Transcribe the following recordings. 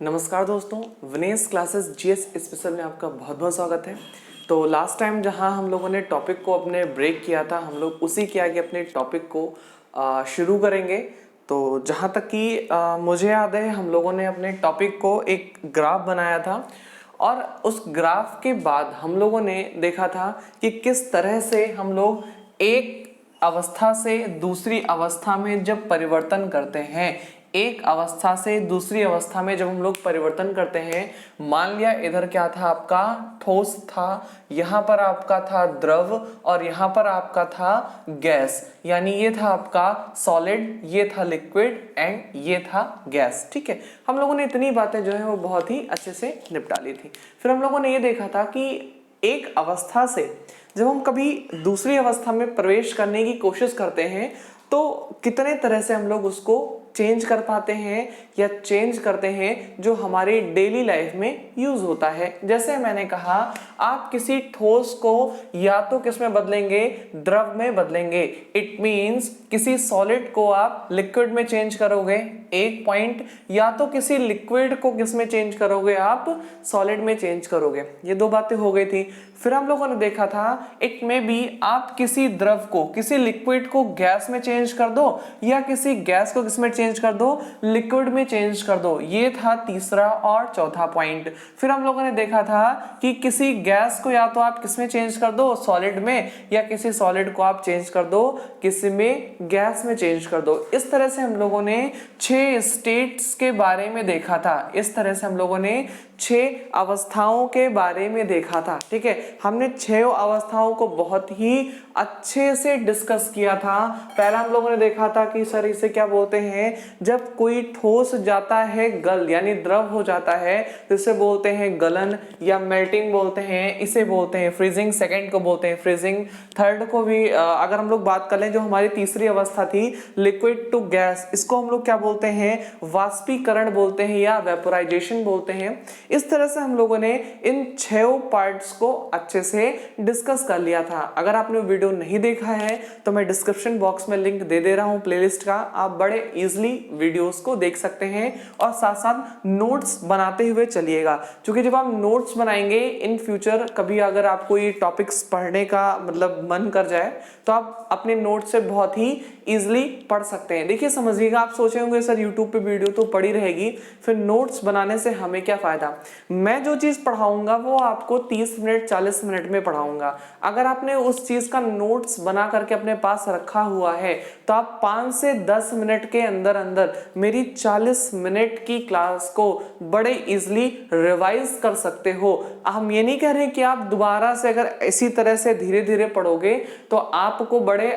नमस्कार दोस्तों, Vinesh classes GS special में आपका बहुत बहुत स्वागत है। तो लास्ट टाइम जहां हम लोगों ने टॉपिक को अपने ब्रेक किया था, हम लोग उसी के आगे अपने टॉपिक को शुरू करेंगे। तो जहां तक कि मुझे याद है, हम लोगों ने अपने टॉपिक को एक ग्राफ बनाया था और उस ग्राफ के बाद हम लोगों ने देखा था कि किस तरह से हम लोग एक अवस्था से दूसरी अवस्था में जब परिवर्तन करते हैं, एक अवस्था से दूसरी अवस्था में जब हम लोग परिवर्तन करते हैं, मान लिया इधर क्या था, आपका ठोस था, यहां पर आपका था द्रव और यहां पर आपका था गैस, यानी ये था आपका सॉलिड, ये था लिक्विड एंड ये था गैस। ठीक है, हम लोगों ने इतनी बातें जो है वो बहुत ही अच्छे से निपटा ली थी। फिर हम लोगों ने ये देखा था कि एक अवस्था से जब हम कभी दूसरी अवस्था में प्रवेश करने की कोशिश करते हैं तो कितने तरह से हम लोग उसको चेंज कर पाते हैं या चेंज करते हैं जो हमारी डेली लाइफ में यूज होता है। जैसे मैंने कहा, आप किसी ठोस को या तो किस में बदलेंगे, द्रव में बदलेंगे। इट मींस किसी सॉलिड को आप लिक्विड में चेंज करोगे, एक पॉइंट, या तो किसी लिक्विड को किस में चेंज करोगे, आप सॉलिड में चेंज करोगे। ये दो बातें हो गई थी। फिर हम लोगों ने देखा था इट में भी आप किसी द्रव को, किसी लिक्विड को गैस में चेंज कर दो या किसी गैस को किस में चेंज कर दो, लिक्विड में चेंज कर दो। ये था तीसरा और चौथा पॉइंट। फिर हम लोगों ने देखा था कि किसी गैस को या तो आप किस में चेंज कर दो, सॉलिड में, या किसी सॉलिड को आप चेंज कर दो किसी में गैस में चेंज कर दो। इस तरह से हम लोगों ने 6 स्टेट्स के बारे में देखा था। इस तरह से हम लोगों ने 6 अवस्थाओं के बारे में देखा था। ठीक है, हमने 6 अवस्थाओं को बहुत ही अच्छे से डिस्कस किया था। पहला हम लोगों ने देखा था कि सर इसे क्या बोलते हैं, जब कोई ठोस जाता है गल, यानी द्रव हो जाता है, तो इसे बोलते हैं गलन या मेल्टिंग बोलते हैं, इसे बोलते हैं फ्रीजिंग। सेकंड को बोलते हैं फ्रीजिंग। थर्ड को भी अगर हम लोग बात कर लें, जो हमारी तीसरी अवस्था थी लिक्विड टू गैस, इसको हम लोग क्या बोलते हैं, वाष्पीकरण बोलते हैं या वेपोराइजेशन बोलते हैं। इस तरह से हम लोगों ने इन 6 पार्ट्स को अच्छे से डिस्कस कर लिया था। अगर आपने वीडियो नहीं देखा है तो मैं डिस्क्रिप्शन बॉक्स में लिंक दे दे रहा हूं प्लेलिस्ट का, आप बड़े इजीली वीडियोस को देख सकते हैं और साथ साथ नोट्स बनाते हुए चलिएगा। क्योंकि जब आप नोट्स बनाएंगे इन फ्यूचर, कभी अगर आपको ये टॉपिक्स पढ़ने का मतलब मन कर जाए तो आप अपने नोट से बहुत ही इजीली पढ़ सकते हैं। देखिए समझिएगा, आप सोचे होंगे सर यूट्यूब पे वीडियो तो पड़ी रहेगी, फिर नोट्स बनाने से हमें क्या फायदा। मैं जो चीज पढ़ाऊंगा वो आपको 30 मिनट 40 मिनट में पढ़ाऊंगा। अगर आपने उस चीज का नोट्स बना करके अपने पास रखा हुआ है तो आप 5 से 10 मिनट के अंदर अंदर मेरी 40 मिनट की क्लास को बड़े इजीली रिवाइज कर सकते हो। हम ये नहीं कह रहे कि आप दोबारा से अगर इसी तरह से धीरे धीरे पढ़ोगे तो आपको बड़े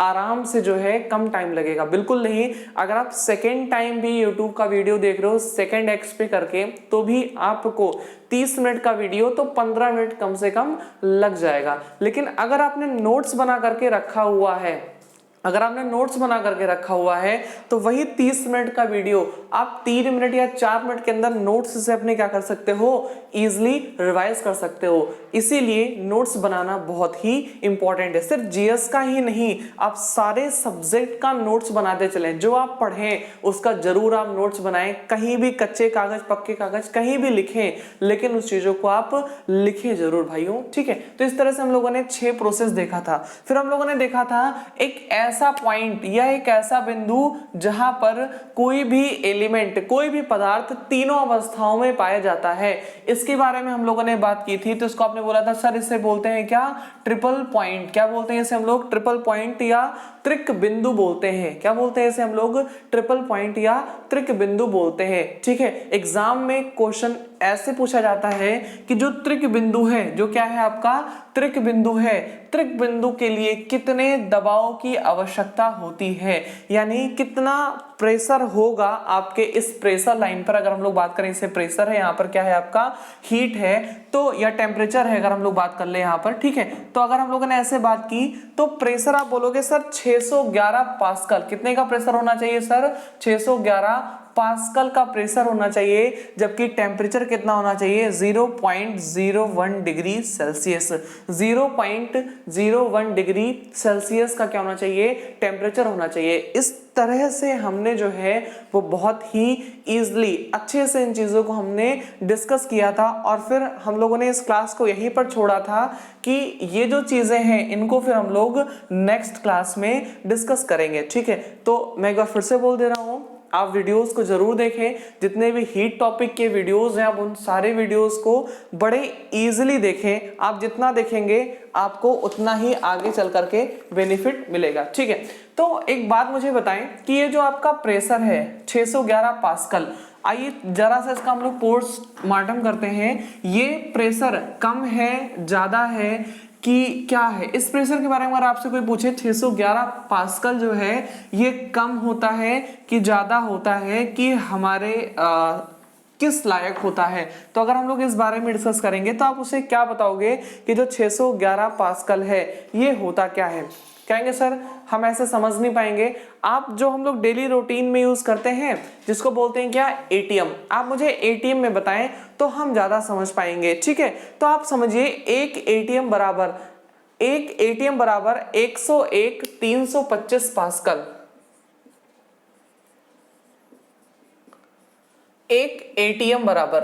आराम से जो है कम टाइम लगेगा, बिल्कुल नहीं। अगर आप सेकेंड टाइम भी YouTube का वीडियो देख रहे हो सेकेंड एक्स पे करके, तो भी आपको 30 मिनट का वीडियो तो 15 मिनट कम से कम लग जाएगा। लेकिन अगर आपने नोट्स बना करके रखा हुआ है, अगर आपने नोट्स बना करके रखा हुआ है तो वही 30 मिनट का वीडियो आप 3 मिनट या 4 मिनट के अंदर नोट्स से अपने क्या कर सकते हो, इजीली रिवाइज कर सकते हो। इसीलिए नोट्स बनाना बहुत ही इंपॉर्टेंट है। सिर्फ जीएस का ही नहीं, आप सारे सब्जेक्ट का नोट्स बनाते चलें। जो आप पढ़ें उसका जरूर आप नोट्स बनाएं, कहीं भी कच्चे कागज पक्के कागज कहीं भी लिखें, लेकिन उस चीजों को आप लिखें जरूर भाइयों। ठीक है, तो इस तरह से हम लोगों ने 6 प्रोसेस देखा था। फिर हम लोगों ने देखा था एक ऐसा पॉइंट या एक ऐसा बिंदु जहां पर कोई भी एलिमेंट, कोई भी पदार्थ तीनों अवस्थाओं में पाया जाता है। इसके बारे में हम लोगों ने बात की थी। तो इसको आपने बोला था सर इसे बोलते हैं क्या, ट्रिपल पॉइंट। क्या बोलते हैं इसे हम लोग, ट्रिपल पॉइंट या त्रिक बिंदु बोलते हैं। क्या बोलते हैं इसे हम लोग, ट्रिपल पॉइंट या त्रिक बिंदु बोलते हैं। ठीक है, एग्जाम में क्वेश्चन ऐसे पूछा जाता है कि जो त्रिक बिंदु है, जो क्या है आपका त्रिक बिंदु है, त्रिक बिंदु के लिए कितने दबाव की आवश्यकता होती है, यानी कितना प्रेशर होगा आपके इस प्रेशर लाइन पर। अगर हम लोग बात करें, इसे प्रेशर है, यहाँ पर क्या है आपका हीट है, तो या टेम्परेचर है अगर हम लोग बात कर ले यहाँ पर। ठीक है, तो अगर हम लोगों ने ऐसे बात की तो प्रेशर आप बोलोगे सर 611 पास्कल। कितने का प्रेशर होना चाहिए सर, 611 पास्कल का प्रेशर होना चाहिए, जबकि टेम्परेचर कितना होना चाहिए 0.01 डिग्री सेल्सियस। 0.01 डिग्री सेल्सियस का क्या होना चाहिए, टेम्परेचर होना चाहिए। इस तरह से हमने जो है वो बहुत ही इजीली अच्छे से इन चीज़ों को हमने डिस्कस किया था, और फिर हम लोगों ने इस क्लास को यहीं पर छोड़ा था कि ये जो चीज़ें हैं इनको फिर हम लोग नेक्स्ट क्लास में डिस्कस करेंगे। ठीक है, तो मैं एक बार फिर से बोल दे रहा हूँ, आप वीडियोस को जरूर देखें। जितने भी हीट टॉपिक के वीडियोस हैं आप उन सारे वीडियोस को बड़े इजीली देखें। आप जितना देखेंगे आपको उतना ही आगे चल करके बेनिफिट मिलेगा। ठीक है, तो एक बात मुझे बताएं कि ये जो आपका प्रेशर है 611 पास्कल, आइए जरा सा इसका हम लोग पोस्टमार्टम करते हैं। ये प्रेशर कम है, ज्यादा है कि क्या है? इस प्रेशर के बारे में अगर आपसे कोई पूछे 611 पास्कल जो है ये कम होता है कि ज्यादा होता है कि हमारे किस लायक होता है, तो अगर हम लोग इस बारे में डिस्कस करेंगे तो आप उसे क्या बताओगे कि जो 611 पास्कल है ये होता क्या है? कहेंगे सर हम ऐसे समझ नहीं पाएंगे। आप जो हम लोग डेली रूटीन में यूज करते हैं जिसको बोलते हैं क्या, एटीएम, आप मुझे एटीएम में बताएं तो हम ज्यादा समझ पाएंगे। ठीक है, तो आप समझिए एक एटीएम बराबर 101 325 पास्कल। एक एटीएम बराबर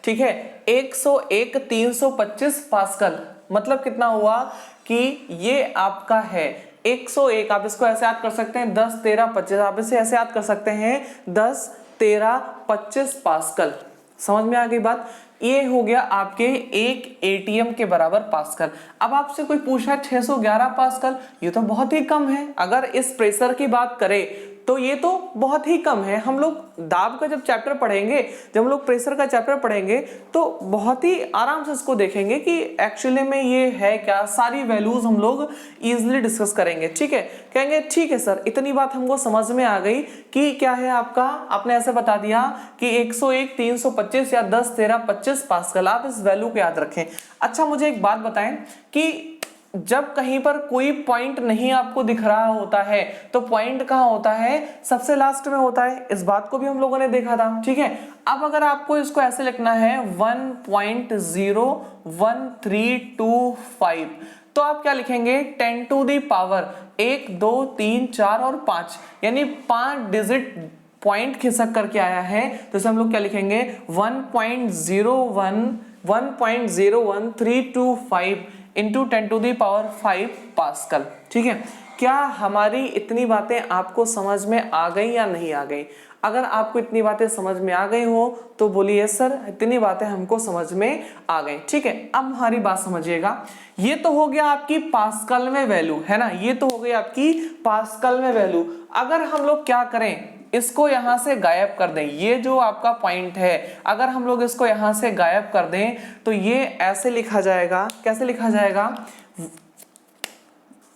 ठीक है 101 325 पास्कल। मतलब कितना हुआ कि ये आपका है 101, आप इसको ऐसे याद कर सकते हैं 10 13 25, आप इसे ऐसे याद कर सकते हैं 10 13 25 पास्कल। समझ में आ गई बात? ये हो गया आपके एक एटीएम के बराबर पास्कल। अब आपसे कोई पूछा 611 पास्कल, ये तो बहुत ही कम है। अगर इस प्रेशर की बात करें तो ये तो बहुत ही कम है। हम लोग दाब का जब चैप्टर पढ़ेंगे, जब हम लोग प्रेशर का चैप्टर पढ़ेंगे तो बहुत ही आराम से इसको देखेंगे कि एक्चुअली में ये है क्या, सारी वैल्यूज हम लोग इजीली डिस्कस करेंगे। ठीक है, कहेंगे ठीक है सर इतनी बात हमको समझ में आ गई कि क्या है आपका, आपने ऐसे बता दिया कि 101 325 या 10 13 25 पास्कल, आप इस वैल्यू को याद रखें। अच्छा मुझे एक बात बताएं कि जब कहीं पर कोई पॉइंट नहीं आपको दिख रहा होता है तो पॉइंट कहाँ होता है, सबसे लास्ट में होता है। इस बात को भी हम लोगों ने देखा था। ठीक है, अब अगर आपको इसको ऐसे लिखना है 1.01325, तो आप क्या लिखेंगे 10 टू दी पावर 1 2 3 4 और 5, यानी 5 डिजिट पॉइंट खिसक करके आया है। तो इसे हम लोग क्या लिखेंगे 1.01325 into 10 to the power 5 pascal. ठीक है, क्या हमारी इतनी बातें आपको समझ में आ गई या नहीं आ गई? अगर आपको इतनी बातें समझ में आ गई हो तो बोलिए सर इतनी बातें हमको समझ में आ गई। ठीक है, अब हमारी बात समझिएगा। ये तो हो गया आपकी पास्कल में वैल्यू, है ना, ये तो हो गई आपकी पास्कल में वैल्यू। अगर हम लोग क्या करें, इसको यहां से गायब कर दें, ये जो आपका पॉइंट है अगर हम लोग इसको यहां से गायब कर दें तो ये ऐसे लिखा जाएगा, कैसे लिखा जाएगा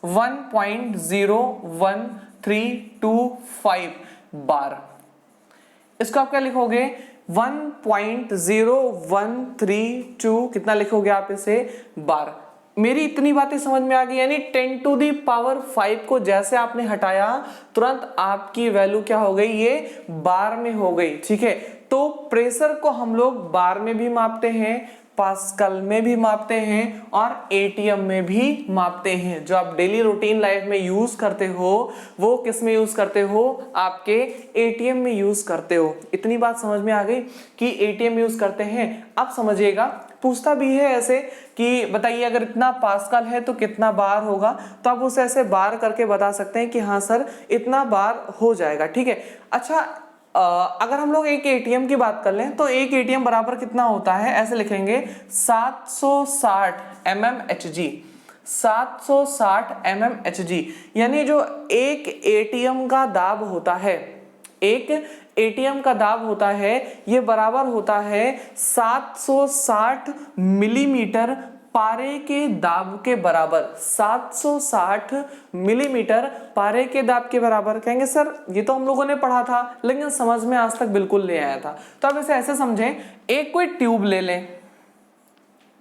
1.01325 बार। इसको आप क्या लिखोगे 1.0132 कितना लिखोगे आप इसे बार। मेरी इतनी बातें समझ में आ गई, यानी 10 टू दी पावर 5 को जैसे आपने हटाया तुरंत आपकी वैल्यू क्या हो गई, ये बार में हो गई। ठीक है, तो प्रेशर को हम लोग बार में भी मापते हैं, पास्कल में भी मापते हैं और एटीएम में भी मापते हैं। जो आप डेली रूटीन लाइफ में यूज करते हो वो किस में यूज करते हो, आपके एटीएम में यूज करते हो। इतनी बात समझ में आ गई कि एटीएम यूज करते हैं। अब समझिएगा, पूछता भी है ऐसे कि बताइए अगर इतना पास्कल है तो कितना बार होगा, तो आप उसे ऐसे बार करके बता सकते हैं कि हाँ सर इतना बार हो जाएगा। ठीक है, अच्छा अगर हम लोग एक एटीएम की बात कर लें तो एक एटीएम बराबर कितना होता है, ऐसे लिखेंगे 760 mmHg, 760 mmHg, यानी जो एक एटीएम का दाब होता है, एक एटीएम का दाब होता है ये बराबर होता है 760 मिलीमीटर पारे के दाब के बराबर। 760 मिलीमीटर पारे के दाब के बराबर। कहेंगे सर ये तो हम लोगों ने पढ़ा था लेकिन समझ में आज तक बिल्कुल नहीं आया था। तो अब इसे ऐसे समझें, एक कोई ट्यूब ले लें,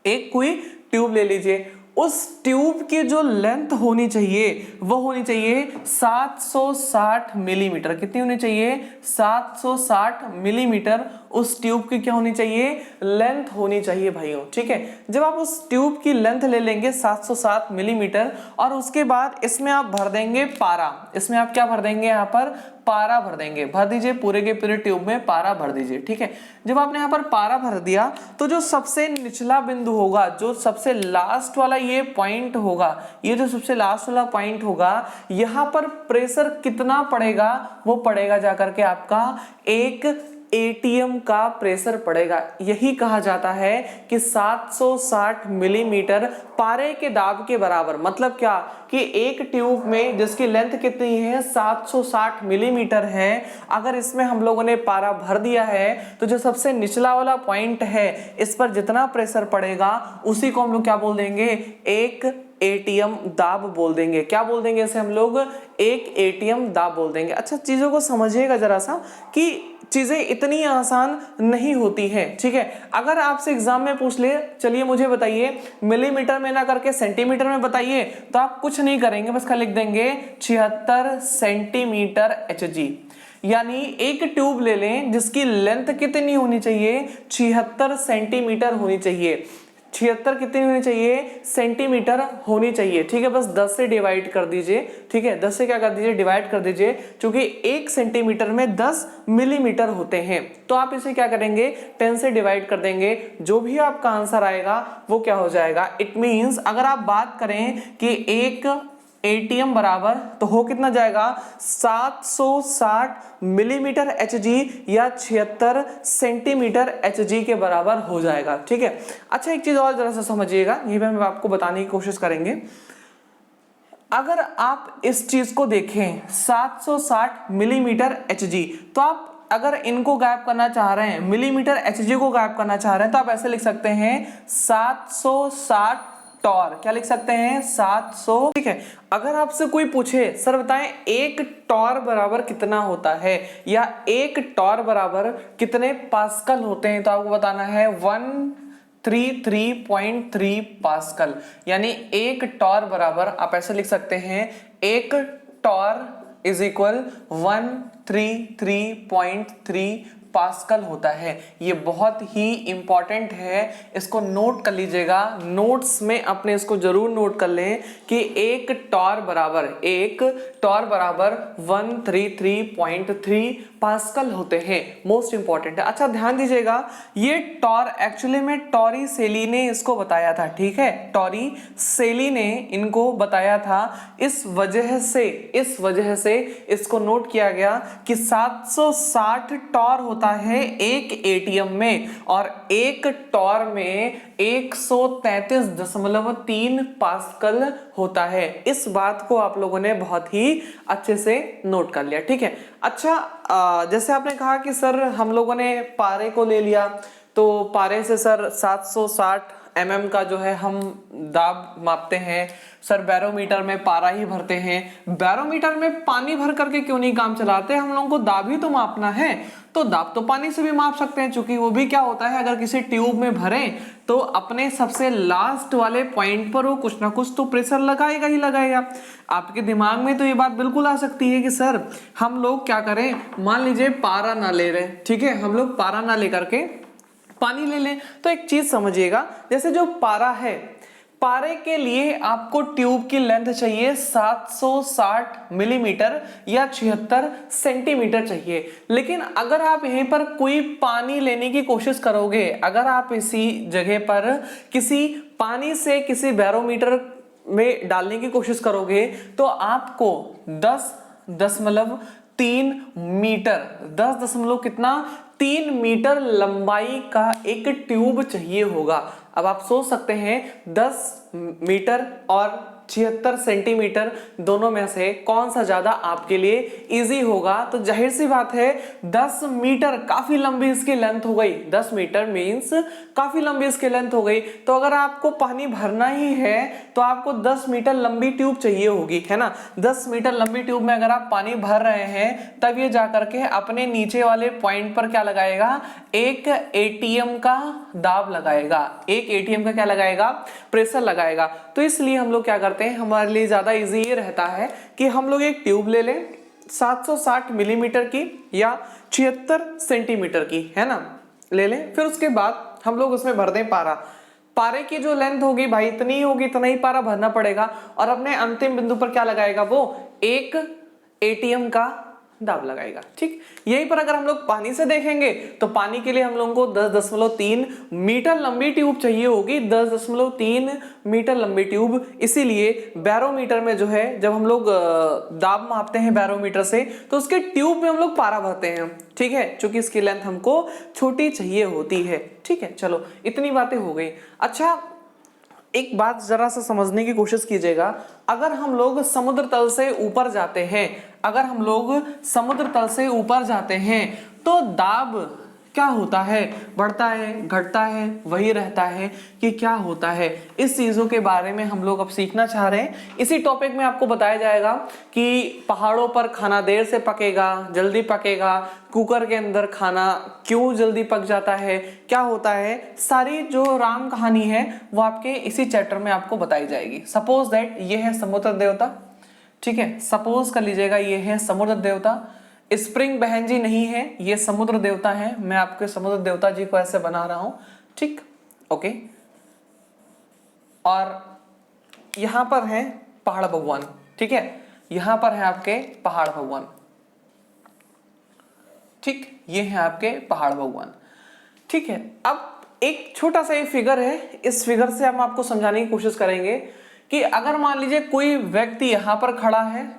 एक कोई ट्यूब ले लीजिए, उस ट्यूब की जो लेंथ होनी चाहिए वो होनी चाहिए 760 मिलीमीटर। कितनी होनी चाहिए? 760 मिलीमीटर उस ट्यूब की क्या होनी चाहिए? लेंथ होनी चाहिए भाइयों। ठीक है, जब आप उस ट्यूब की लेंथ ले लेंगे 760 मिलीमीटर और उसके बाद इसमें आप भर देंगे पारा। इसमें आप क्या भर देंगे? यहाँ पर पारा भर देंगे। भर दीजिए पूरे के पूरे ट्यूब में पारा भर दीजिए। ठीक है, जब आपने यहाँ पर पारा भर दिया तो जो सबसे निचला बिंदु होगा, जो सबसे लास्ट वाला ये पॉइंट होगा, ये जो सबसे लास्ट वाला पॉइंट होगा, यहाँ पर प्रेशर कितना पड़ेगा? वो पड़ेगा जाकर के आपका एक एटीएम का प्रेशर पड़ेगा। यही कहा जाता है कि 760 मिलीमीटर पारे के दाब के बराबर। मतलब क्या कि एक ट्यूब में जिसकी लेंथ कितनी है? 760 मिलीमीटर है। अगर इसमें हम लोगों ने पारा भर दिया है तो जो सबसे निचला वाला पॉइंट है, इस पर जितना प्रेशर पड़ेगा उसी को हम लोग क्या बोल देंगे? एक एटीएम दाब बोल देंगे। क्या बोल देंगे इसे हम लोग? एक एटीएम दाब बोल देंगे। अच्छा, चीजों को समझिएगा जरा सा कि चीजें इतनी आसान नहीं होती हैं। ठीक है, अगर आपसे एग्जाम में पूछ ले, चलिए मुझे बताइए मिलीमीटर में ना करके सेंटीमीटर में बताइए, तो आप कुछ नहीं करेंगे, बस लिख देंगे 76 सेंटीमीटर HG। यानी एक ट्यूब ले लें जिसकी लेंथ कितनी होनी चाहिए? 76 सेंटीमीटर होनी चाहिए। 76 कितनी होनी चाहिए? सेंटीमीटर होनी चाहिए। ठीक है, बस 10 से डिवाइड कर दीजिए। ठीक है, 10 से क्या कर दीजिए? डिवाइड कर दीजिए, क्योंकि 1 सेंटीमीटर में 10 मिलीमीटर होते हैं। तो आप इसे क्या करेंगे? 10 से डिवाइड कर देंगे। जो भी आपका आंसर आएगा वो क्या हो जाएगा? इट मींस अगर आप बात करें कि एक एटीएम बराबर तो हो कितना जाएगा? 760 मिलीमीटर HG या 76 सेंटीमीटर HG के बराबर हो जाएगा। ठीक है, अच्छा एक चीज और जरा सा समझिएगा, ये भी हम आपको बताने की कोशिश करेंगे। अगर आप इस चीज को देखें 760 मिलीमीटर HG, तो आप अगर इनको गायब करना चाह रहे हैं, मिलीमीटर HG को गायब करना चाह रहे हैं, तो आप ऐसे लिख सकते हैं 760 टॉर। क्या लिख सकते हैं? 700। ठीक है, अगर आपसे कोई पूछे सर बताएं एक टॉर बराबर कितना होता है या एक टॉर बराबर कितने पास्कल होते हैं, तो आपको बताना है 133.3 पास्कल। यानी एक टॉर बराबर आप ऐसे लिख सकते हैं, एक टॉर इज इक्वल 133.3 पास्कल होता है। ये बहुत ही इंपॉर्टेंट है, इसको नोट कर लीजिएगा, नोट्स में अपने इसको जरूर नोट कर लें कि एक टॉर बराबर 133.3 पास्कल होते हैं। मोस्ट इंपॉर्टेंट है। अच्छा ध्यान दीजिएगा, ये टॉर एक्चुअली में टॉरी सेली ने इसको बताया था। ठीक है, टॉरी सेली ने इनको बताया था। इस वजह से इसको नोट किया गया कि 760 टॉर होता है एक एटीएम में, और एक टॉर में 133.3 पास्कल होता है। इस बात को आप लोगों ने बहुत ही अच्छे से नोट कर लिया। ठीक है, अच्छा जैसे आपने कहा कि सर हम लोगों ने पारे को ले लिया, तो पारे से सर 760 mm का जो है हम दाब मापते हैं। सर बैरोमीटर में पारा ही भरते हैं, बैरोमीटर में पानी भर करके क्यों नहीं काम चलाते? हम लोगों को दाब ही तो मापना है, तो दाब तो पानी से भी माप सकते हैं, क्योंकि वो भी क्या होता है, अगर किसी ट्यूब में भरें तो अपने सबसे लास्ट वाले पॉइंट पर वो कुछ ना कुछ तो प्रेशर लगाएगा ही लगाएगा। आपके दिमाग में तो ये बात बिल्कुल आ सकती है कि सर हम लोग क्या करें, मान लीजिए पारा ना ले रहे, ठीक है, हम लोग पारा ना लेकर के पानी ले लें। तो एक चीज समझिएगा, जैसे जो पारा है, पारे के लिए आपको ट्यूब की लेंथ चाहिए 760 मिलीमीटर या 76 सेंटीमीटर चाहिए। लेकिन अगर आप यहीं पर कोई पानी लेने की कोशिश करोगे, अगर आप इसी जगह पर किसी पानी से किसी बैरोमीटर में डालने की कोशिश करोगे, तो आपको 10.3 मीटर 10.3 मीटर लंबाई का एक ट्यूब चाहिए होगा। अब आप सोच सकते हैं 10 मीटर और 76 सेंटीमीटर, दोनों में से कौन सा ज्यादा आपके लिए इजी होगा? तो जाहिर सी बात है 10 मीटर काफी लंबी इसकी लेंथ हो गई, 10 मीटर मींस काफी लंबी इसकी लेंथ हो गई। तो अगर आपको पानी भरना ही है तो आपको 10 मीटर लंबी ट्यूब चाहिए होगी, है ना। 10 मीटर लंबी ट्यूब में अगर आप पानी भर रहे हैं तब ये जाकर के अपने नीचे वाले पॉइंट पर क्या लगाएगा? एक एटीएम का दाब लगाएगा, एक एटीएम का क्या लगाएगा? प्रेशर लगाएगा। तो इसलिए हम लोग क्या करते हैं, हमारे लिए ज्यादा इजी ये रहता है कि हम लोग एक ट्यूब ले लें 760 मिलीमीटर की या 76 सेंटीमीटर की, है ना, ले लें। फिर उसके बाद हम लोग उसमें भर दें पारा। पारे की जो लेंथ होगी भाई इतनी होगी, इतना ही पारा भरना पड़ेगा। और अपने अंतिम बिंदु पर क्या लगाएगा? वो एक एटीएम का दाब लगाएगा। ठीक, यहीं पर अगर हम लोग पानी से देखेंगे तो पानी के लिए हम लोगों को 10.3 मीटर लंबी ट्यूब चाहिए होगी, 10.3 मीटर लंबी ट्यूब। इसीलिए बैरोमीटर में जो है, जब हम लोग दाब मापते हैं बैरोमीटर से, तो उसके ट्यूब में हम लोग पारा भरते हैं। ठीक है, क्योंकि इसकी लेंथ हमको छोटी चाहिए होती है। ठीक है, चलो इतनी बातें हो गई। अच्छा, एक बात जरा सा समझने की कोशिश कीजिएगा। अगर हम लोग समुद्र तल से ऊपर जाते हैं, अगर हम लोग समुद्र तल से ऊपर जाते हैं तो दाब क्या होता है? बढ़ता है, घटता है, वही रहता है कि क्या होता है? इस चीजों के बारे में हम लोग अब सीखना चाह रहे हैं। इसी टॉपिक में आपको बताया जाएगा कि पहाड़ों पर खाना देर से पकेगा, जल्दी पकेगा, कुकर के अंदर खाना क्यों जल्दी पक जाता है, क्या होता है, सारी जो राम कहानी है वो आपके इसी चैप्टर में आपको बताई जाएगी। सपोज दैट ये है समुद्र देवता, ठीक है, सपोज कर लीजिएगा ये है समुद्र देवता। स्प्रिंग बहन जी नहीं है, ये समुद्र देवता है। मैं आपके समुद्र देवता जी को ऐसे बना रहा हूं, ठीक, ओके। और यहां पर है पहाड़ भगवान, ठीक है, यहां पर है आपके पहाड़ भगवान, ठीक, ये है आपके पहाड़ भगवान। ठीक है, अब एक छोटा सा ये फिगर है, इस फिगर से हम आपको समझाने की कोशिश करेंगे कि अगर मान लीजिए कोई व्यक्ति यहां पर खड़ा है,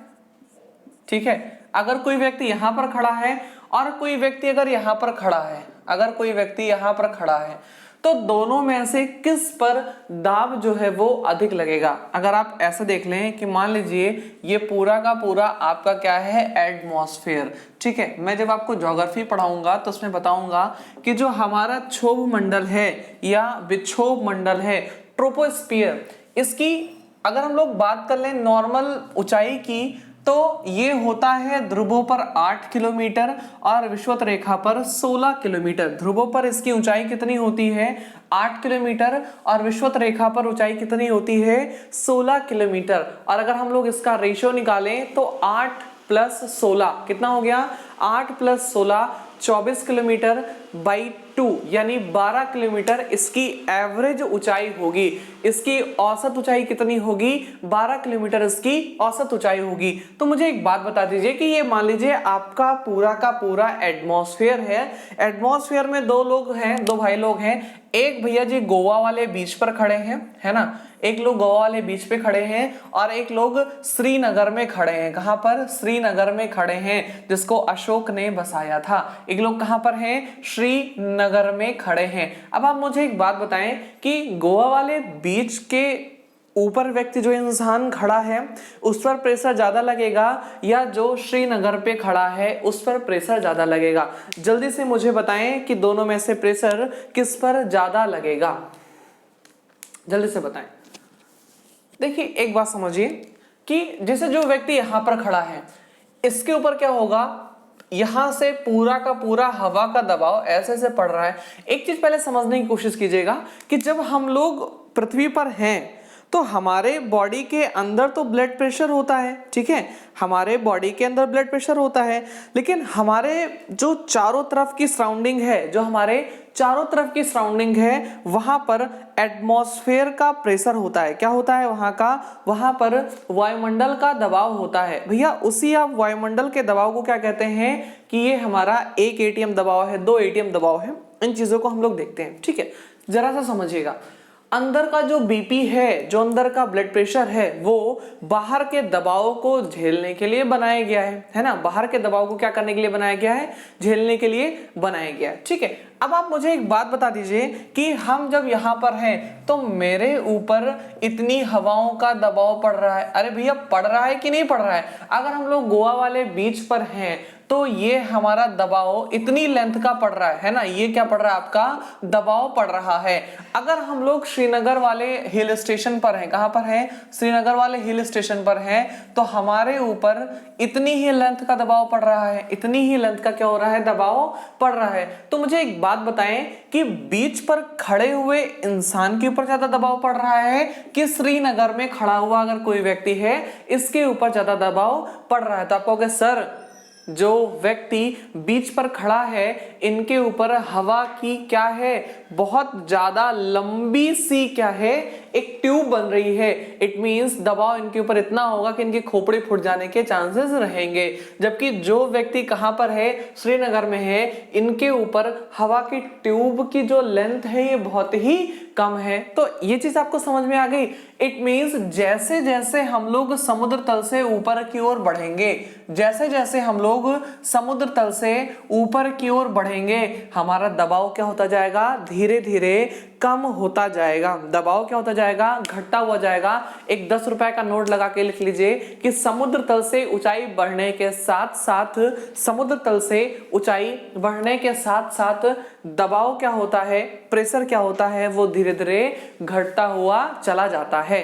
ठीक है, अगर कोई व्यक्ति यहां पर खड़ा है और कोई व्यक्ति अगर यहां पर खड़ा है, अगर कोई व्यक्ति यहां पर खड़ा है, तो दोनों में से किस पर दाब जो है वो अधिक लगेगा? अगर आप ऐसे देख लें कि मान लीजिए ये पूरा का पूरा आपका क्या है? एटमॉस्फेयर। ठीक है, मैं जब आपको ज्योग्राफी पढ़ाऊंगा तो उसमें बताऊंगा कि जो हमारा क्षोभ मंडल है या विक्षोभ मंडल है, ट्रोपोस्फियर, इसकी अगर हम लोग बात कर लें नॉर्मल ऊंचाई की, तो ये होता है ध्रुवों पर 8 किलोमीटर और विषुवत रेखा पर 16 किलोमीटर। ध्रुवों पर इसकी ऊंचाई कितनी होती है? 8 किलोमीटर और विषुवत रेखा पर ऊंचाई कितनी होती है? 16 किलोमीटर। और अगर हम लोग इसका रेशियो निकालें तो 8 + 16 कितना हो गया? 8 + 16 24 किलोमीटर बाई 2 यानी 12 किलोमीटर इसकी एवरेज ऊंचाई होगी। इसकी औसत ऊंचाई कितनी होगी? 12 किलोमीटर इसकी औसत ऊंचाई होगी। तो मुझे एक बात बता दीजिए कि ये मान लीजिए आपका पूरा का पूरा एटमॉस्फेयर है। एटमॉस्फेयर में दो लोग हैं, दो भाई लोग हैं। एक भैया जी गोवा वाले बीच पर खड़े हैं, है ना, एक लोग गोवा वाले बीच पे खड़े हैं और एक लोग श्रीनगर में खड़े हैं। कहां पर? श्रीनगर में खड़े हैं, जिसको अशोक ने बसाया था। एक लोग कहां पर हैं? श्रीनगर में खड़े हैं। अब आप मुझे एक बात बताएं कि गोवा वाले बीच के ऊपर व्यक्ति जो इंसान खड़ा है उस पर प्रेशर ज्यादा लगेगा या जो श्रीनगर पे खड़ा है उस पर प्रेशर ज्यादा लगेगा? जल्दी से मुझे बताएं कि दोनों में से प्रेशर किस पर ज्यादा लगेगा? जल्दी से बताएं। देखिए एक बात समझिए कि जैसे जो व्यक्ति यहां पर खड़ा है इसके ऊपर क्या होगा? यहां से पूरा का पूरा हवा का दबाव ऐसे ऐसे पड़ रहा है। एक चीज पहले समझने की कोशिश कीजिएगा कि जब हम लोग पृथ्वी पर हैं तो हमारे बॉडी के अंदर तो ब्लड प्रेशर होता है, ठीक है, हमारे बॉडी के अंदर ब्लड प्रेशर होता है, लेकिन हमारे जो चारों तरफ की सराउंडिंग है, जो हमारे चारों तरफ की सराउंडिंग है, वहां पर एटमॉस्फेयर का प्रेशर होता है। क्या होता है वहां पर वायुमंडल का दबाव होता है। भैया उसी आप वायुमंडल के दबाव को क्या कहते हैं कि ये हमारा 1 एटीएम दबाव है, 2 एटीएम दबाव है। इन चीजों को हम लोग देखते हैं, ठीक है, जरा सा समझिएगा। अंदर का जो बीपी है, जो अंदर का ब्लड प्रेशर है, वो बाहर के दबाव को झेलने के लिए बनाया गया है ना। बाहर के दबाव को क्या करने के लिए बनाया गया है? झेलने के लिए बनाया गया है। ठीक है, अब आप मुझे एक बात बता दीजिए कि हम जब यहाँ पर हैं तो मेरे ऊपर इतनी हवाओं का दबाव पड़ रहा है। अरे भैया, पड़ रहा है कि नहीं पड़ रहा है? अगर हम लोग गोवा वाले बीच पर हैं तो ये हमारा दबाव इतनी लेंथ का पड़ रहा है ना, ये क्या पड़ रहा है? आपका दबाव पड़ रहा है। अगर हम लोग श्रीनगर वाले हिल स्टेशन पर हैं, कहां पर हैं? श्रीनगर वाले हिल स्टेशन पर हैं, तो हमारे ऊपर इतनी ही लेंथ का दबाव पड़ रहा है, इतनी ही लेंथ का क्या हो रहा है? दबाव पड़ रहा है। तो मुझे एक बात बताएं कि बीच पर खड़े हुए इंसान के ऊपर ज्यादा दबाव पड़ रहा है कि श्रीनगर में खड़ा हुआ अगर कोई व्यक्ति है इसके ऊपर ज्यादा दबाव पड़ रहा है? तो आप कहोगे सर, जो व्यक्ति बीच पर खड़ा है इनके ऊपर हवा की क्या है? बहुत ज्यादा लंबी सी क्या है? एक ट्यूब बन रही है। इट मींस दबाव इनके ऊपर इतना होगा कि इनकी खोपड़ी फूट जाने के चांसेस रहेंगे। जबकि जो व्यक्ति कहां पर है? श्रीनगर में है, इनके ऊपर हवा की ट्यूब की जो लेंथ है ये बहुत ही कम है। तो ये चीज आपको समझ में आ गई। इट मींस जैसे जैसे हम लोग समुद्र तल से ऊपर की ओर बढ़ेंगे, जैसे जैसे हम लोग समुद्र तल से ऊपर की ओर बढ़ेंगे, हमारा दबाव क्या होता जाएगा? धीरे धीरे कम होता जाएगा। दबाव क्या होता जाएगा? घटता हुआ जाएगा। एक 10 रुपए का नोट लगा के लिख लीजिए कि समुद्र तल से ऊंचाई बढ़ने के साथ साथ, समुद्र तल से ऊंचाई बढ़ने के साथ साथ दबाव क्या होता है? प्रेशर क्या होता है? वो धीरे धीरे घटता हुआ चला जाता है।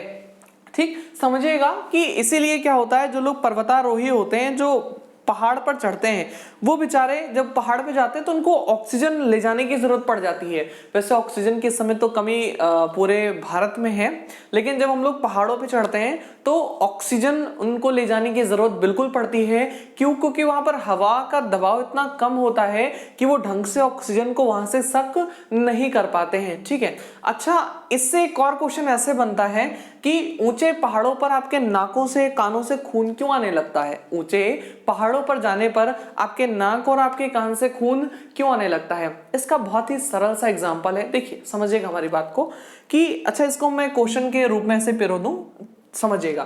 ठीक, समझिएगा कि इसीलिए क्या होता है, जो लोग पर्वतारोही होते हैं, जो पहाड़ पर चढ़ते हैं, वो बेचारे जब पहाड़ पे जाते हैं तो उनको ऑक्सीजन ले जाने की जरूरत पड़ जाती है। वैसे ऑक्सीजन की इस समय तो कमी पूरे भारत में है, लेकिन जब हम लोग पहाड़ों पे चढ़ते हैं तो ऑक्सीजन उनको ले जाने की जरूरत बिल्कुल पड़ती है। क्यों? क्योंकि वहां पर हवा का दबाव इतना कम होता है कि वो ढंग से ऑक्सीजन को वहां से सक नहीं कर पाते हैं। ठीक है, अच्छा, इससे एक और क्वेश्चन ऐसे बनता है कि ऊंचे पहाड़ों पर आपके नाकों से, कानों से खून क्यों आने लगता है? ऊंचे पहाड़ों पर जाने पर आपके नाक और आपके कान से खून क्यों आने लगता है? इसका बहुत ही सरल सा एग्जांपल है। देखिए, समझिएगा हमारी बात को कि अच्छा, इसको मैं क्वेश्चन के रूप में ऐसे पिरो दूं, समझिएगा।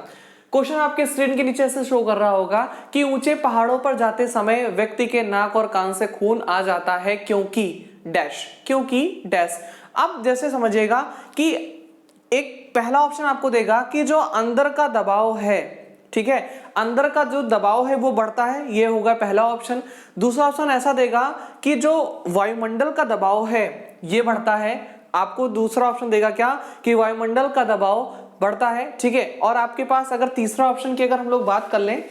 क्वेश्चन आपके स्क्रीन के नीचे ऐसे शो कर रहा होगा कि ऊंचे पहाड़ों पर जाते समय व्यक्ति के नाक और कान से खून आ जाता है क्योंकि डैश, क्योंकि डैश। अब जैसे समझिएगा कि एक पहला ऑप्शन आपको देगा कि जो अंदर का दबाव है, ठीक है, अंदर का जो दबाव है वो बढ़ता है, ये होगा पहला ऑप्शन। दूसरा ऑप्शन ऐसा देगा कि जो वायुमंडल का दबाव है ये बढ़ता है। आपको दूसरा ऑप्शन देगा क्या? कि वायुमंडल का दबाव बढ़ता है। ठीक है, और आपके पास अगर तीसरा ऑप्शन की अगर हम लोग बात कर लें,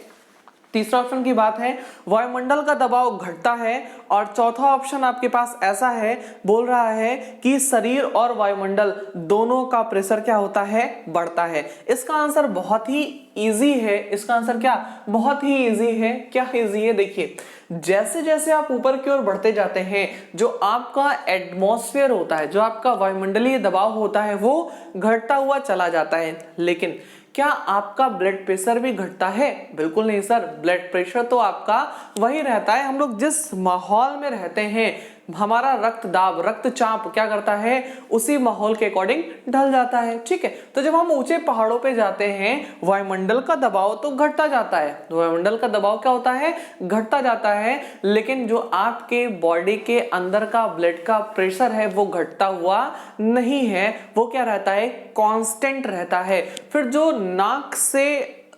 तीसरा ऑप्शन की बात है वायुमंडल का दबाव घटता है। और चौथा ऑप्शन आपके पास ऐसा है, बोल रहा है कि शरीर और वायुमंडल दोनों का प्रेशर क्या होता है? बढ़ता है। इसका आंसर बहुत ही इजी है। इसका आंसर क्या? बहुत ही इजी है। क्या इजी है? देखिए, जैसे जैसे आप ऊपर की ओर बढ़ते जाते हैं, जो आपका एटमॉस्फेयर होता है, जो आपका वायुमंडलीय दबाव होता है, वो घटता हुआ चला जाता है। लेकिन क्या आपका ब्लड प्रेशर भी घटता है? बिल्कुल नहीं सर, ब्लड प्रेशर तो आपका वही रहता है। हम लोग जिस माहौल में रहते हैं, हमारा रक्त दाब, रक्तचाप क्या करता है? उसी माहौल के अकॉर्डिंग ढल जाता है। ठीक है, तो जब हम ऊंचे पहाड़ों पे जाते हैं, वायुमंडल का दबाव तो घटता जाता है, वायुमंडल का दबाव क्या होता है? घटता जाता है। लेकिन जो आपके बॉडी के अंदर का ब्लड का प्रेशर है वो घटता हुआ नहीं है, वो क्या रहता है? कांस्टेंट रहता है। फिर जो नाक से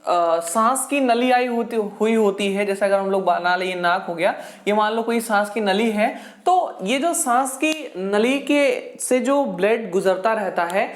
सांस की नली आई हुई होती है, जैसे अगर हम लोग बना ले, ये नाक हो गया, ये मान लो कोई सांस की नली है, तो ये जो सांस की नली के से जो ब्लड गुजरता रहता है,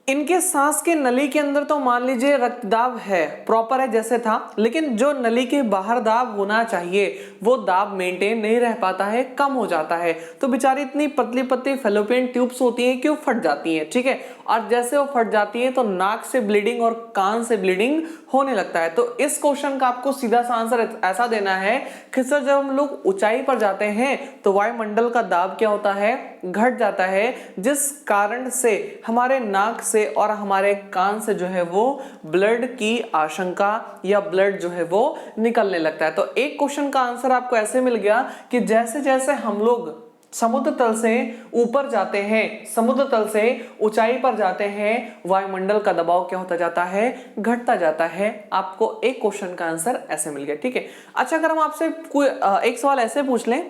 इनके सांस के नली के अंदर तो मान लीजिए रक्त दाब है, प्रॉपर है जैसे था, लेकिन जो नली के बाहर दाब होना चाहिए वो दाब मेंटेन नहीं रह पाता है, कम हो जाता है। तो बेचारी इतनी पतली पतली फेलोपियन ट्यूब्स होती हैं कि वो फट जाती हैं। ठीक है, और जैसे वो फट जाती है तो नाक से ब्लीडिंग और कान से ब्लीडिंग होने लगता है। तो इस क्वेश्चन का आपको सीधा सा आंसर ऐसा देना है कि सर, जब हम लोग ऊंचाई पर जाते हैं तो वायुमंडल का दाब क्या होता है? घट जाता है, जिस कारण से हमारे नाक से और हमारे कान से जो है वो ब्लड की आशंका या ब्लड जो है वो निकलने लगता है। तो एक क्वेश्चन का आंसर आपको ऐसे मिल गया कि जैसे जैसे हम लोग समुद्र तल से ऊपर जाते हैं, समुद्र तल से ऊंचाई पर जाते हैं, वायुमंडल का दबाव क्या होता जाता है, घटता जाता है। आपको एक क्वेश्चन का आंसर ऐसे मिल गया, ठीक है। अच्छा, अगर हम आपसे कोई एक सवाल ऐसे पूछ लें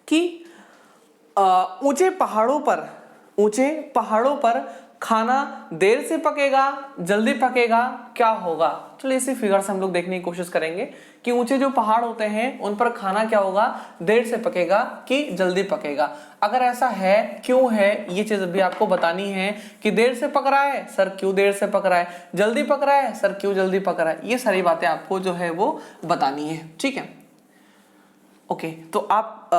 कि ऊंचे पहाड़ों पर खाना देर से पकेगा, जल्दी पकेगा, क्या होगा? चलिए इसी फिगर से हम लोग देखने की कोशिश करेंगे कि ऊंचे जो पहाड़ होते हैं उन पर खाना क्या होगा, देर से पकेगा कि जल्दी पकेगा। अगर ऐसा है, क्यों है, ये चीज भी आपको बतानी है कि देर से पक रहा है सर, क्यों देर से पक रहा है, जल्दी पक रहा है सर, क्यों जल्दी पक रहा है, ये सारी बातें आपको जो है वो बतानी है, ठीक है। ओके, तो आप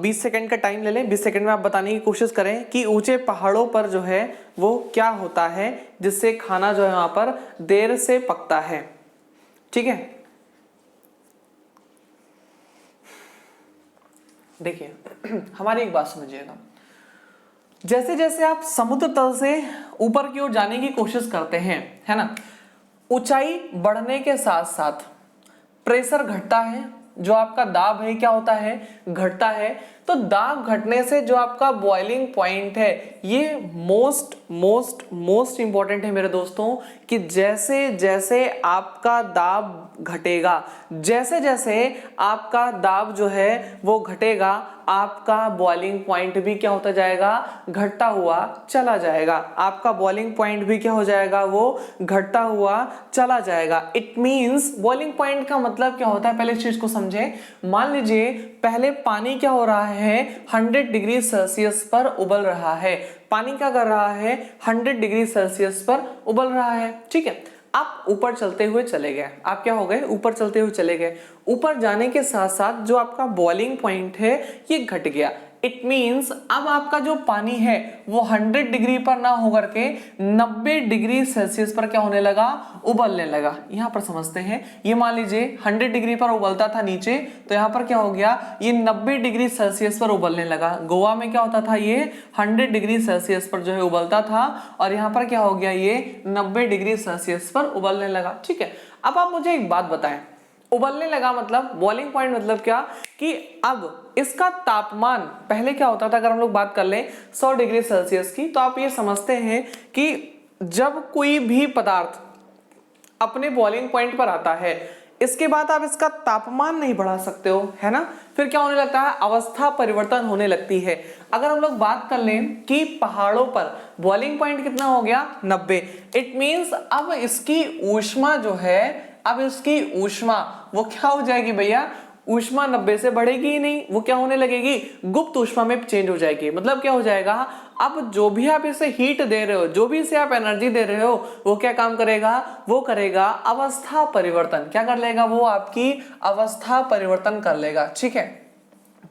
20 सेकंड का टाइम ले लें, 20 सेकंड में आप बताने की कोशिश करें कि ऊंचे पहाड़ों पर जो है वो क्या होता है जिससे खाना जो है वहां पर देर से पकता है, ठीक है। देखिए हमारी एक बात समझिएगा, जैसे जैसे आप समुद्र तल से ऊपर की ओर जाने की कोशिश करते हैं, है ना, ऊंचाई बढ़ने के साथ साथ प्रेशर घटता है, जो आपका दाब है क्या होता है, घटता है। तो दाब घटने से जो आपका बॉइलिंग पॉइंट है, ये मोस्ट इंपॉर्टेंट है मेरे दोस्तों, कि जैसे जैसे आपका दाब घटेगा, जैसे जैसे आपका दाब जो है वो घटेगा, आपका बॉइलिंग पॉइंट भी क्या होता जाएगा, घटता हुआ चला जाएगा। आपका बॉइलिंग पॉइंट भी क्या हो जाएगा, वो घटता हुआ चला जाएगा। इट मींस बॉइलिंग पॉइंट का मतलब क्या होता है, पहले इस चीज को समझें। मान लीजिए पहले पानी क्या हो रहा है, 100 डिग्री सेल्सियस पर उबल रहा है, पानी क्या कर रहा है, 100 डिग्री सेल्सियस पर उबल रहा है, ठीक है। आप ऊपर चलते हुए चले गए, आप क्या हो गए, ऊपर चलते हुए चले गए। ऊपर जाने के साथ साथ जो आपका बॉइलिंग पॉइंट है ये घट गया। इट मींस अब आपका जो पानी है वो 100 डिग्री पर ना होकर के 90 डिग्री सेल्सियस पर क्या होने लगा, उबलने लगा। यहां पर समझते हैं, ये मान लीजिए 100 डिग्री पर उबलता था नीचे, तो यहां पर क्या हो गया, ये 90 डिग्री सेल्सियस पर उबलने लगा। गोवा में क्या होता था, ये 100 डिग्री सेल्सियस पर जो है उबलता था, और यहाँ पर क्या हो गया, ये 90 डिग्री सेल्सियस पर उबलने लगा, ठीक है। अब आप मुझे एक बात बताएं, उबलने लगा मतलब बॉइलिंग पॉइंट मतलब क्या, कि अब इसका तापमान पहले क्या होता था, अगर हम लोग बात कर लें 100 डिग्री सेल्सियस की, तो आप ये समझते हैं कि जब कोई भी पदार्थ अपने बॉइलिंग पॉइंट पर आता है, इसके बाद आप इसका तापमान नहीं बढ़ा सकते हो, है ना, फिर क्या होने लगता है, अवस्था परिवर्तन होने लगती है। अगर हम लोग बात कर लें कि पहाड़ों पर बॉइलिंग पॉइंट कितना हो गया, 90, इट मींस अब इसकी ऊष्मा जो है, अब इसकी ऊष्मा वो क्या हो जाएगी भैया, ऊष्मा 90 से बढ़ेगी ही नहीं, वो क्या होने लगेगी, गुप्त ऊष्मा में चेंज हो जाएगी। मतलब क्या हो जाएगा, अब जो भी आप इसे हीट दे रहे हो, जो भी इसे आप एनर्जी दे रहे हो, वो क्या काम करेगा, वो करेगा अवस्था परिवर्तन। क्या कर लेगा, वो आपकी अवस्था परिवर्तन कर लेगा, ठीक है।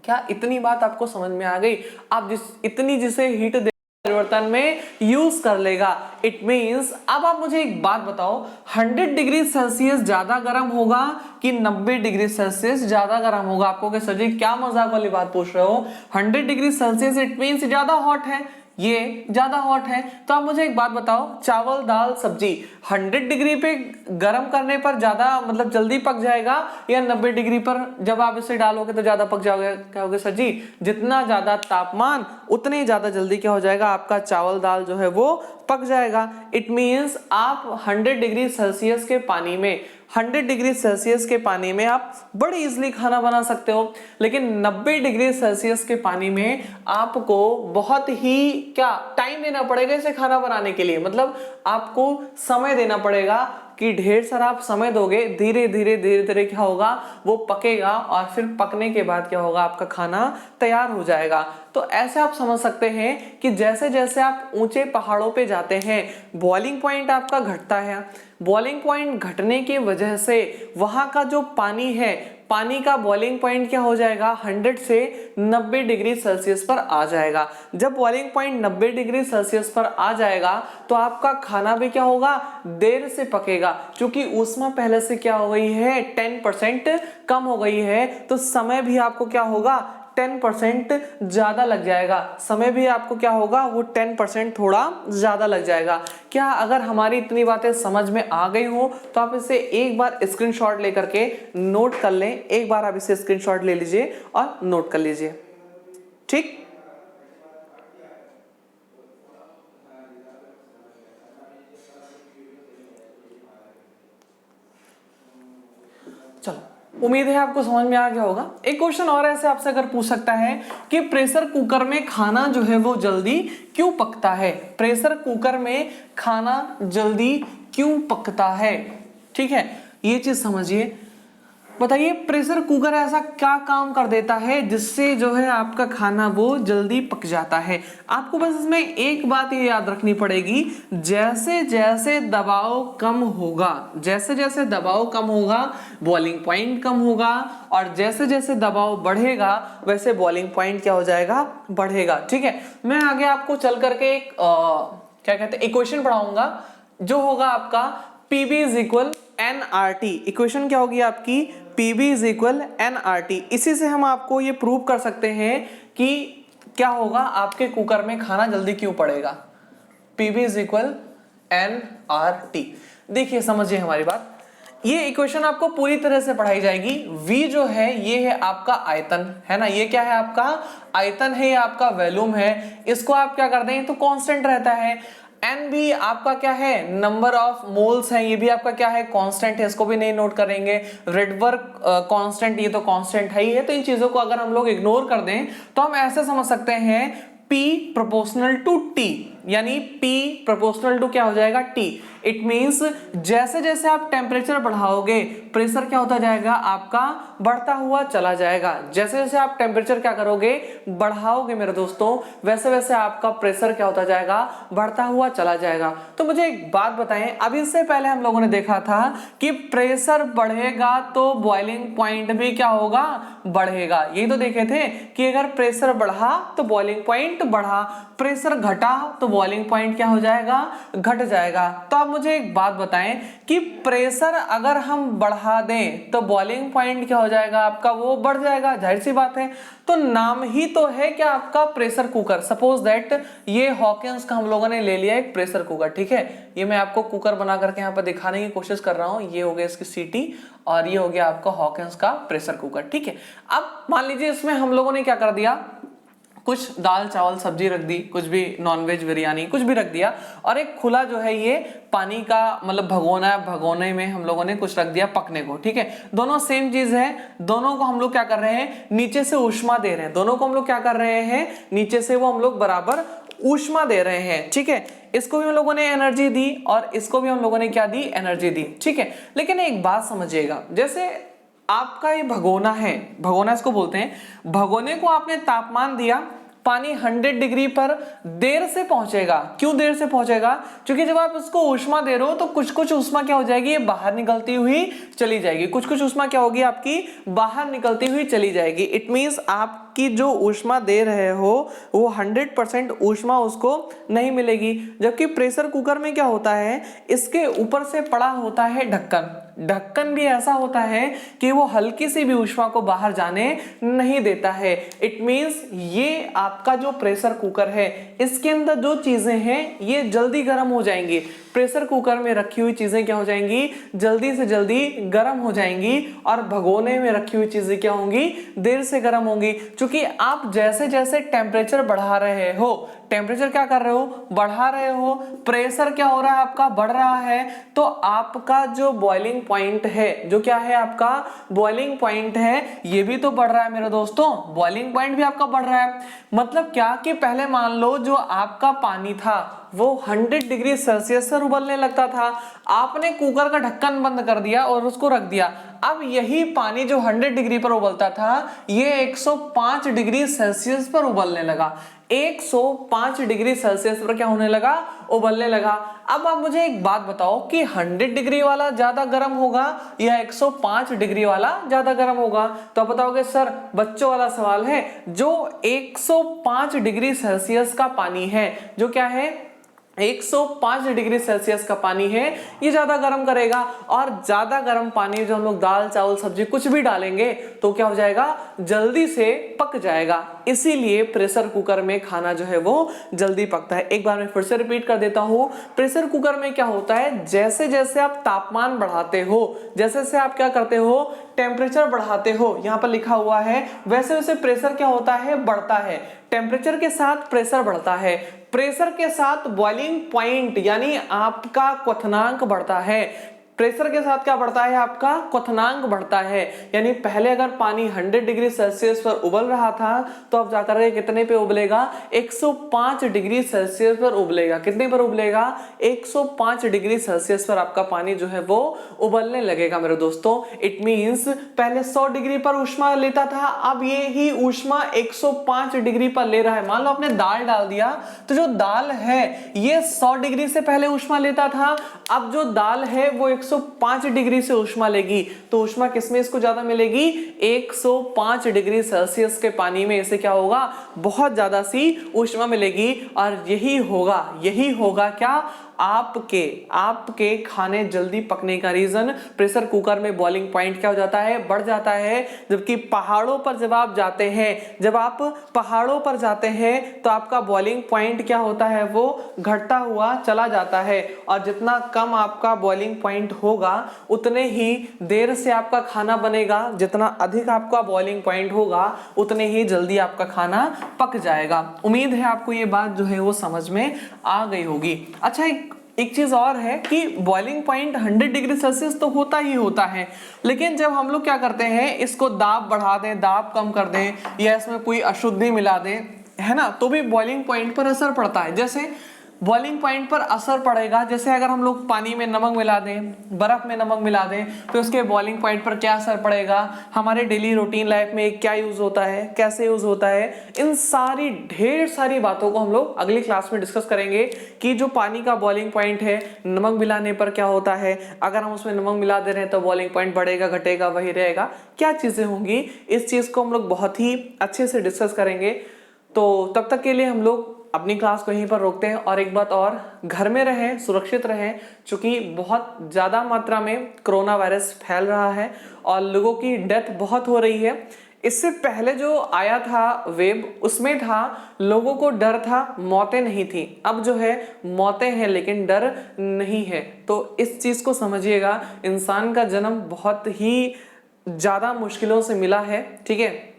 क्या इतनी बात आपको समझ में आ गई? आप जिसे हीट परिवर्तन में यूज कर लेगा। इट मींस अब आप मुझे एक बात बताओ, 100 डिग्री सेल्सियस ज्यादा गर्म होगा कि 90 डिग्री सेल्सियस ज्यादा गर्म होगा? आपको क्या सर जी क्या मजाक वाली बात पूछ रहे हो, 100 डिग्री सेल्सियस इट मींस ज्यादा हॉट है, ये ज्यादा हॉट है। तो आप मुझे एक बात बताओ, चावल दाल सब्जी 100 डिग्री पे गर्म करने पर ज्यादा मतलब जल्दी पक जाएगा, या 90 डिग्री पर जब आप इसे डालोगे तो ज्यादा पक जाओगे? क्या होगा सर जी, जितना ज्यादा तापमान उतने ज्यादा जल्दी क्या हो जाएगा, आपका चावल दाल जो है वो पक जाएगा। इट मींस आप 100 डिग्री सेल्सियस के पानी में 100 डिग्री सेल्सियस के पानी में आप बड़े इजीली खाना बना सकते हो, लेकिन 90 डिग्री सेल्सियस के पानी में आपको बहुत ही क्या टाइम देना पड़ेगा इसे खाना बनाने के लिए। मतलब आपको समय देना पड़ेगा कि ढेर सारा आप समय दोगे, धीरे धीरे क्या होगा, वो पकेगा, और फिर पकने के बाद क्या होगा, आपका खाना तैयार हो जाएगा। तो ऐसे आप समझ सकते हैं कि जैसे जैसे आप ऊंचे पहाड़ों पे जाते हैं, बॉइलिंग पॉइंट आपका घटता है। बॉइलिंग पॉइंट घटने की वजह से वहां का जो पानी है, पानी का बॉइलिंग पॉइंट क्या हो जाएगा, 100 से 90 डिग्री सेल्सियस पर आ जाएगा। जब बॉइलिंग पॉइंट 90 डिग्री सेल्सियस पर आ जाएगा तो आपका खाना भी क्या होगा, देर से पकेगा, क्योंकि ऊष्मा पहले से क्या हो गई है, 10% कम हो गई है। तो समय भी आपको क्या होगा, 10% ज्यादा लग जाएगा। समय भी आपको क्या होगा, वो 10% थोड़ा ज्यादा लग जाएगा। क्या अगर हमारी इतनी बातें समझ में आ गई हो तो आप इसे एक बार स्क्रीनशॉट लेकर के नोट कर लें, एक बार आप इसे स्क्रीनशॉट ले लीजिए और नोट कर लीजिए, ठीक। उम्मीद है आपको समझ में आ गया होगा। एक क्वेश्चन और ऐसे आपसे अगर पूछ सकता है कि प्रेशर कुकर में खाना जो है वो जल्दी क्यों पकता है, प्रेशर कुकर में खाना जल्दी क्यों पकता है, ठीक है, ये चीज समझिए। बताइए प्रेशर कुकर ऐसा क्या काम कर देता है जिससे जो है आपका खाना वो जल्दी पक जाता है। आपको बस इसमें एक बात ये याद रखनी पड़ेगी, जैसे जैसे दबाव कम होगा, जैसे जैसे दबाव कम होगा बॉइलिंग पॉइंट कम होगा, और जैसे जैसे दबाव बढ़ेगा वैसे बॉइलिंग पॉइंट क्या हो जाएगा, बढ़ेगा, ठीक है। मैं आगे आपको चल करके एक क्या कहते हैं इक्वेशन पढ़ाऊंगा जो होगा आपका PV is equal NRT। Equation क्या होगी आपकी, PV इज इक्वल NRT। इसी से हम आपको ये प्रूव कर सकते हैं कि क्या होगा, आपके कुकर में खाना जल्दी क्यों पड़ेगा। PV is equal NRT। देखिए समझिए हमारी बात, ये इक्वेशन आपको पूरी तरह से पढ़ाई जाएगी। V जो है ये है आपका आयतन, है ना, ये क्या है आपका आयतन है, ये आपका वॉल्यूम है। इसको आप क्या करते हैं तो कांस्टेंट रहता है। N भी आपका क्या है, नंबर ऑफ मोल्स है, ये भी आपका क्या है कांस्टेंट है, इसको भी नहीं नोट करेंगे। रेडबर्ग कांस्टेंट, ये तो कांस्टेंट है ही है। तो इन चीजों को अगर हम लोग इग्नोर कर दें तो हम ऐसे समझ सकते हैं P प्रोपोर्शनल टू T, यानी P प्रोपोर्शनल टू क्या हो जाएगा T। इट मींस जैसे जैसे आप टेम्परेचर बढ़ाओगे प्रेशर क्या होता जाएगा आपका बढ़ता हुआ चला जाएगा। जैसे जैसे आप टेम्परेचर क्या करोगे बढ़ाओगे मेरे दोस्तों, वैसे वैसे आपका प्रेशर क्या होता जाएगा बढ़ता हुआ चला जाएगा। तो मुझे एक बात बताएं, अभी इससे पहले हम लोगों ने देखा था कि प्रेशर बढ़ेगा तो बॉइलिंग पॉइंट भी क्या होगा बढ़ेगा। यही तो देखे थे कि अगर प्रेशर बढ़ा तो बॉइलिंग पॉइंट बढ़ा, प्रेशर घटा तो बॉइलिंग पॉइंट क्या हो जाएगा घट जाएगा। तो आप मुझे एक बात बताएं कि प्रेशर अगर हम बढ़ा दें तो बॉइलिंग पॉइंट क्या हो जाएगा आपका वो बढ़ जाएगा, जाहिर सी बात है। तो नाम ही तो है क्या आपका प्रेशर कुकर। सपोज दैट ये हॉकिंस का हम लोगों ने ले लिया एक प्रेशर कुकर, ठीक है, ये मैं आपको कुकर बना करके यहाँ पर दिखाने की कोशिश कर रहा हूँ। ये हो गया इसकी सीटी और ये हो गया आपका हॉकिंस का प्रेशर कुकर, ठीक है। अब मान लीजिए इसमें हम लोगों ने क्या कर दिया, कुछ दाल चावल सब्जी रख दी, कुछ भी नॉनवेज बिरयानी कुछ भी रख दिया, और एक खुला जो है ये पानी का मतलब भगोना है, भगोने में हम लोगों ने कुछ रख दिया पकने को, ठीक है। दोनों सेम चीज है, दोनों को हम लोग क्या कर रहे हैं नीचे से ऊष्मा दे रहे हैं, दोनों को हम लोग क्या कर रहे हैं नीचे से वो हम लोग बराबर ऊष्मा दे रहे हैं, ठीक है। इसको भी हम लोगों ने एनर्जी दी और इसको भी हम लोगों ने क्या दी एनर्जी दी, ठीक है। लेकिन एक बात समझिएगा, जैसे आपका ये भगोना है, भगोना इसको बोलते हैं, भगोने को आपने तापमान दिया, पानी 100 डिग्री पर देर से पहुंचेगा। क्यों देर से पहुंचेगा, क्योंकि जब आप इसको ऊष्मा दे रहे हो तो कुछ कुछ ऊष्मा क्या हो जाएगी ये बाहर निकलती हुई चली जाएगी, कुछ कुछ ऊष्मा क्या होगी आपकी बाहर निकलती हुई चली जाएगी। इट मींस आपकी जो ऊष्मा दे रहे हो वो 100% ऊष्मा उसको नहीं मिलेगी। जबकि प्रेशर कुकर में क्या होता है, इसके ऊपर से पड़ा होता है ढक्कन, ढक्कन भी ऐसा होता है कि वो हल्की सी भी ऊष्मा को बाहर जाने नहीं देता है। इट मींस ये आपका जो प्रेशर कुकर है इसके अंदर जो चीजें हैं ये जल्दी गर्म हो जाएंगी। प्रेशर कुकर में रखी हुई चीजें क्या हो जाएंगी जल्दी से जल्दी गर्म हो जाएंगी, और भगोने में रखी हुई चीजें क्या होंगी देर से गर्म होंगी। क्योंकि आप जैसे जैसे टेम्परेचर बढ़ा रहे हो, टेम्परेचर क्या कर रहे हो बढ़ा रहे हो, प्रेशर क्या हो रहा है आपका बढ़ रहा है, तो आपका जो बॉइलिंग पॉइंट है, जो क्या है आपका बॉइलिंग पॉइंट है, ये भी तो बढ़ रहा है मेरे दोस्तों, बॉइलिंग पॉइंट भी आपका बढ़ रहा है। मतलब क्या कि पहले मान लो जो आपका पानी था वो 100 डिग्री सेल्सियस पर उबलने लगता था, आपने कुकर का ढक्कन बंद कर दिया और उसको रख दिया। अब यही पानी जो 100 डिग्री पर उबलता था ये 105 डिग्री सेल्सियस पर उबलने लगा, 105 डिग्री सेल्सियस पर क्या होने लगा उबलने लगा। अब आप मुझे एक बात बताओ कि 100 डिग्री वाला ज्यादा गर्म होगा या 105 डिग्री वाला ज्यादा गर्म होगा। तो आप बताओगे सर बच्चों वाला सवाल है, जो 105 डिग्री सेल्सियस का पानी है, जो क्या है 105 डिग्री सेल्सियस का पानी है, ये ज्यादा गर्म करेगा। और ज्यादा गर्म पानी जो हम लोग दाल चावल सब्जी कुछ भी डालेंगे तो क्या हो जाएगा जल्दी से पक जाएगा। इसीलिए प्रेशर कुकर में खाना जो है वो जल्दी पकता है। एक बार मैं फिर से रिपीट कर देता हूं, प्रेशर कुकर में क्या होता है, जैसे जैसे आप तापमान बढ़ाते हो, जैसे जैसे आप क्या करते हो टेम्परेचर बढ़ाते हो, यहाँ पर लिखा हुआ है, वैसे वैसे प्रेशर क्या होता है बढ़ता है। टेम्परेचर के साथ प्रेशर बढ़ता है, प्रेशर के साथ बॉइलिंग पॉइंट यानी आपका क्वथनांक बढ़ता है। प्रेशर के साथ क्या बढ़ता है, आपका क्वथनांक बढ़ता है। यानी पहले अगर पानी 100 डिग्री सेल्सियस पर उबल रहा था तो अब जाकर के कितने पे उबलेगा, 105 डिग्री सेल्सियस पर उबलेगा। कितने पर उबलेगा, 105 डिग्री सेल्सियस पर आपका पानी जो है वो उबलने लगेगा मेरे दोस्तों। इट मींस पहले 100 डिग्री पर ऊष्मा लेता था, अब ये ही ऊष्मा 105 डिग्री पर ले रहा है। मान लो आपने दाल डाल दिया तो जो दाल है ये 100 डिग्री से पहले ऊष्मा लेता था, अब जो दाल है वो 105 डिग्री से ऊष्मा लेगी। तो ऊष्मा किसमें इसको ज्यादा मिलेगी, 105 डिग्री सेल्सियस के पानी में इसे क्या होगा, बहुत ज्यादा सी ऊष्मा मिलेगी। और यही होगा क्या, आपके खाने जल्दी पकने का रीजन। प्रेशर कुकर में बॉइलिंग पॉइंट क्या हो जाता है, बढ़ जाता है। जबकि पहाड़ों पर जब आप जाते हैं तो आपका बॉइलिंग पॉइंट क्या होता है, वो घटता हुआ चला जाता है। और जितना कम आपका बॉइलिंग पॉइंट होगा उतने ही देर से आपका खाना बनेगा, जितना अधिक आपका बॉइलिंग पॉइंट होगा उतने ही जल्दी आपका खाना पक जाएगा। उम्मीद है आपको ये बात जो है वो समझ में आ गई होगी। अच्छा, एक चीज और है कि बॉइलिंग पॉइंट 100 डिग्री सेल्सियस तो होता ही होता है, लेकिन जब हम लोग क्या करते हैं, इसको दाब बढ़ा दें, दाब कम कर दें, या इसमें कोई अशुद्धि मिला दें, है ना, तो भी बॉइलिंग पॉइंट पर असर पड़ता है। जैसे बॉइलिंग पॉइंट पर असर पड़ेगा, जैसे अगर हम लोग पानी में नमक मिला दें, बर्फ में नमक मिला दें, तो उसके बॉइलिंग पॉइंट पर क्या असर पड़ेगा, हमारे डेली रूटीन लाइफ में क्या यूज होता है, कैसे यूज होता है, इन सारी ढेर सारी बातों को हम लोग अगली क्लास में डिस्कस करेंगे कि जो पानी का बॉइलिंग पॉइंट है, नमक मिलाने पर क्या होता है, अगर हम उसमें नमक मिला दे रहे हैं तो बॉइलिंग पॉइंट बढ़ेगा घटेगा वही रहेगा, क्या चीजें होंगी, इस चीज को हम लोग बहुत ही अच्छे से डिस्कस करेंगे। तो तब तक के लिए हम लोग अपनी क्लास को यहीं पर रोकते हैं। और एक बात और, घर में रहें, सुरक्षित रहें, क्योंकि बहुत ज़्यादा मात्रा में कोरोना वायरस फैल रहा है और लोगों की डेथ बहुत हो रही है। इससे पहले जो आया था वेव, उसमें था लोगों को डर था, मौतें नहीं थी। अब जो है मौतें हैं लेकिन डर नहीं है। तो इस चीज़ को समझिएगा, इंसान का जन्म बहुत ही ज़्यादा मुश्किलों से मिला है, ठीक है।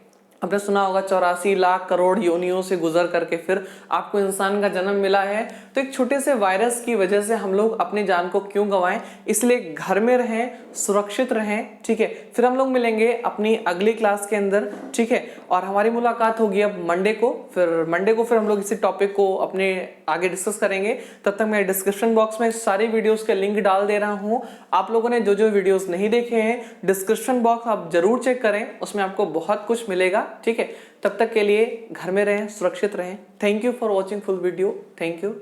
आपने सुना होगा 84 लाख करोड़ योनियों से गुजर करके फिर आपको इंसान का जन्म मिला है। तो एक छोटे से वायरस की वजह से हम लोग अपनी जान को क्यों गंवाएं, इसलिए घर में रहें, सुरक्षित रहें, ठीक है। फिर हम लोग मिलेंगे अपनी अगली क्लास के अंदर, ठीक है। और हमारी मुलाकात होगी अब मंडे को, फिर हम लोग इसी टॉपिक को अपने आगे डिस्कस करेंगे। तब तक मैं डिस्क्रिप्शन बॉक्स में सारी वीडियोस के लिंक डाल दे रहा हूँ। आप लोगों ने जो जो वीडियोस नहीं देखे हैं, डिस्क्रिप्शन बॉक्स आप जरूर चेक करें, उसमें आपको बहुत कुछ मिलेगा, ठीक है। तब तक के लिए घर में रहें, सुरक्षित रहें। Thank you for watching full video. Thank you.